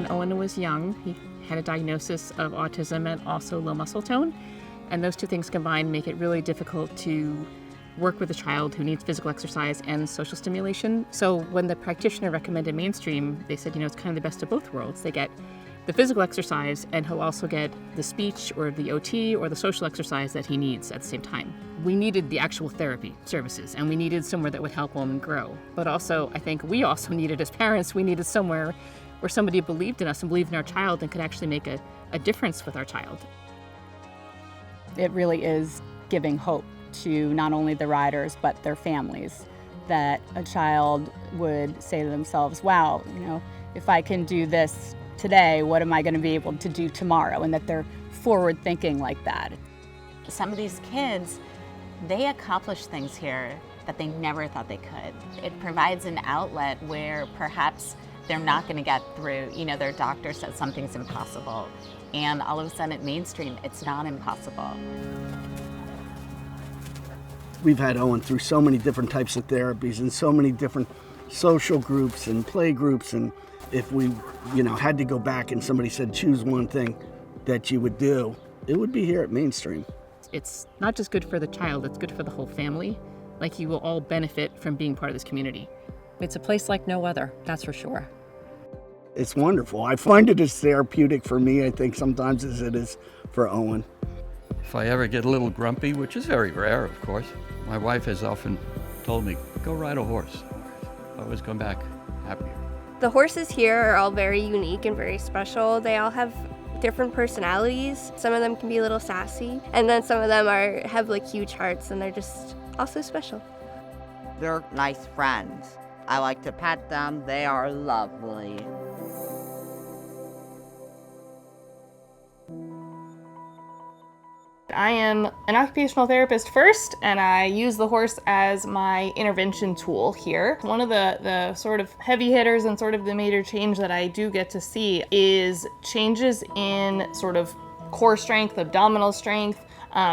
when Owen was young. He had a diagnosis of autism and also low muscle tone. And those two things combined make it really difficult to work with a child who needs physical exercise and social stimulation. So when the practitioner recommended mainstream, they said, it's kind of the best of both worlds. They get the physical exercise, and he'll also get the speech or the OT or the social exercise that he needs at the same time. We needed the actual therapy services, and we needed somewhere that would help Owen grow. But also, I think we also needed, as parents, we needed somewhere where somebody believed in us and believed in our child and could actually make a difference with our child. It really is giving hope to not only the riders, but their families, that a child would say to themselves, wow, if I can do this today, what am I going to be able to do tomorrow? And that they're forward thinking like that. Some of these kids, they accomplish things here that they never thought they could. It provides an outlet where perhaps they're not going to get through, their doctor says something's impossible. And all of a sudden at Mainstream, it's not impossible. We've had Owen through so many different types of therapies and so many different social groups and play groups, and if we, had to go back and somebody said choose one thing that you would do, it would be here at Mainstream. It's not just good for the child, it's good for the whole family. Like, you will all benefit from being part of this community. It's a place like no other, that's for sure. It's wonderful. I find it as therapeutic for me, I think, sometimes as it is for Owen. If I ever get a little grumpy, which is very rare, of course, my wife has often told me, go ride a horse. I always come back happier. The horses here are all very unique and very special. They all have different personalities. Some of them can be a little sassy, and then some of them have huge hearts, and they're just also special. They're nice friends. I like to pet them. They are lovely. I am an occupational therapist first, and I use the horse as my intervention tool here. One of the sort of heavy hitters and sort of the major change that I do get to see is changes in sort of core strength, abdominal strength,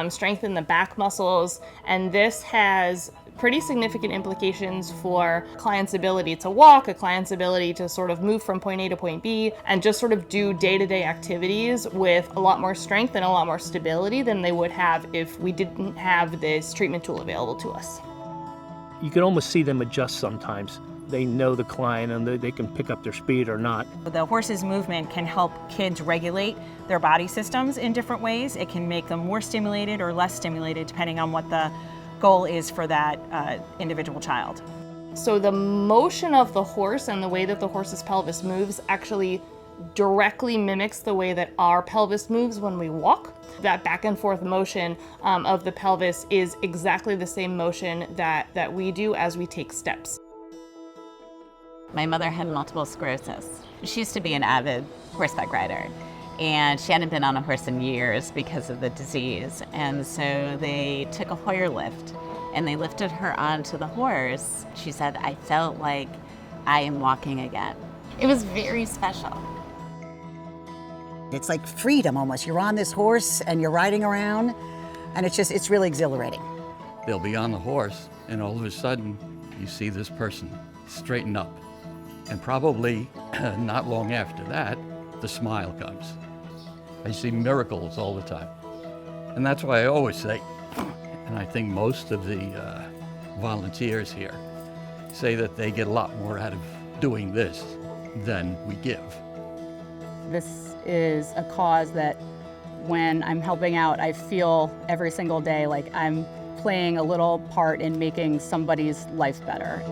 strength in the back muscles, and this has pretty significant implications for a client's ability to walk, a client's ability to sort of move from point A to point B, and just sort of do day-to-day activities with a lot more strength and a lot more stability than they would have if we didn't have this treatment tool available to us. You can almost see them adjust sometimes. They know the client and they can pick up their speed or not. The horse's movement can help kids regulate their body systems in different ways. It can make them more stimulated or less stimulated depending on what the goal is for that individual child. So the motion of the horse and the way that the horse's pelvis moves actually directly mimics the way that our pelvis moves when we walk. That back and forth motion of the pelvis is exactly the same motion that we do as we take steps. My mother had multiple sclerosis. She used to be an avid horseback rider, and she hadn't been on a horse in years because of the disease. And so they took a Hoyer lift and they lifted her onto the horse. She said, I felt like I am walking again. It was very special. It's like freedom almost. You're on this horse and you're riding around, and it's really exhilarating. They'll be on the horse, and all of a sudden, you see this person straighten up. And probably not long after that, the smile comes. I see miracles all the time. And that's why I always say, and I think most of the volunteers here say that they get a lot more out of doing this than we give. This is a cause that when I'm helping out, I feel every single day like I'm playing a little part in making somebody's life better.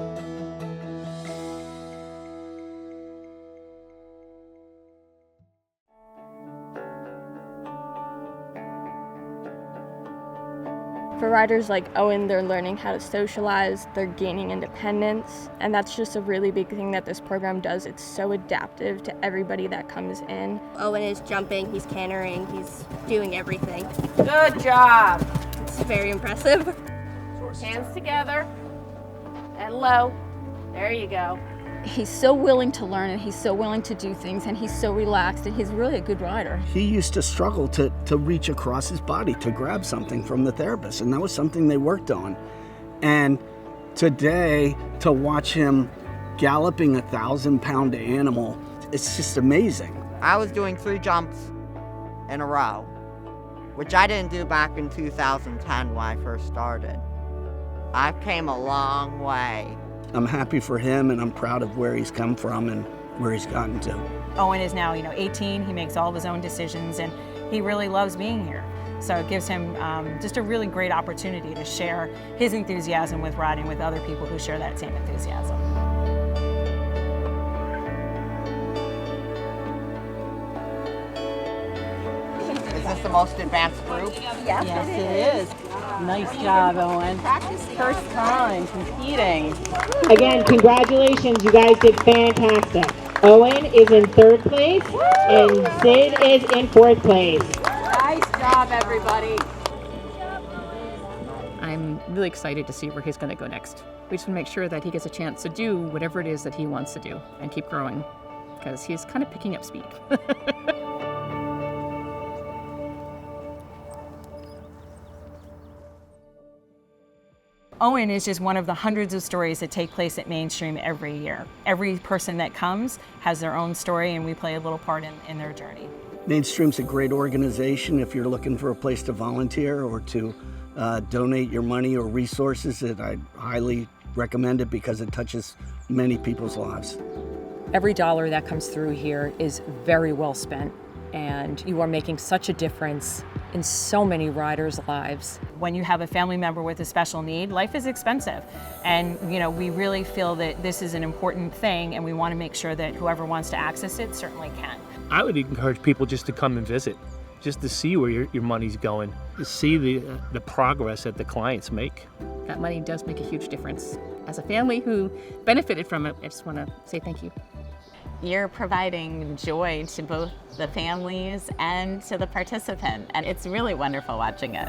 For riders like Owen, they're learning how to socialize, they're gaining independence, and that's just a really big thing that this program does. It's so adaptive to everybody that comes in. Owen is jumping, he's cantering, he's doing everything. Good job. It's very impressive. Hands together and low. There you go. He's so willing to learn, and he's so willing to do things, and he's so relaxed, and he's really a good rider. He used to struggle to reach across his body to grab something from the therapist, and that was something they worked on. And today, to watch him galloping a 1,000-pound animal it's just amazing. I was doing 3 jumps in a row, which I didn't do back in 2010 when I first started. I've came a long way. I'm happy for him, and I'm proud of where he's come from and where he's gotten to. Owen is now, 18. He makes all of his own decisions, and he really loves being here. So it gives him just a really great opportunity to share his enthusiasm with riding with other people who share that same enthusiasm. Is this the most advanced group? Yes, it is. Nice job, Owen. First time competing. Again, congratulations, you guys did fantastic. Owen is in 3rd place and Sid is in 4th place. Nice job, everybody. I'm really excited to see where he's going to go next. We just want to make sure that he gets a chance to do whatever it is that he wants to do and keep growing, because he's kind of picking up speed. Owen is just one of the hundreds of stories that take place at Mainstream every year. Every person that comes has their own story, and we play a little part in their journey. Mainstream's a great organization. If you're looking for a place to volunteer or to donate your money or resources, I highly recommend it because it touches many people's lives. Every dollar that comes through here is very well spent, and you are making such a difference in so many riders' lives. When you have a family member with a special need, life is expensive. And we really feel that this is an important thing, and we want to make sure that whoever wants to access it certainly can. I would encourage people just to come and visit, just to see where your money's going, to see the progress that the clients make. That money does make a huge difference. As a family who benefited from it, I just want to say thank you. You're providing joy to both the families and to the participant, and it's really wonderful watching it.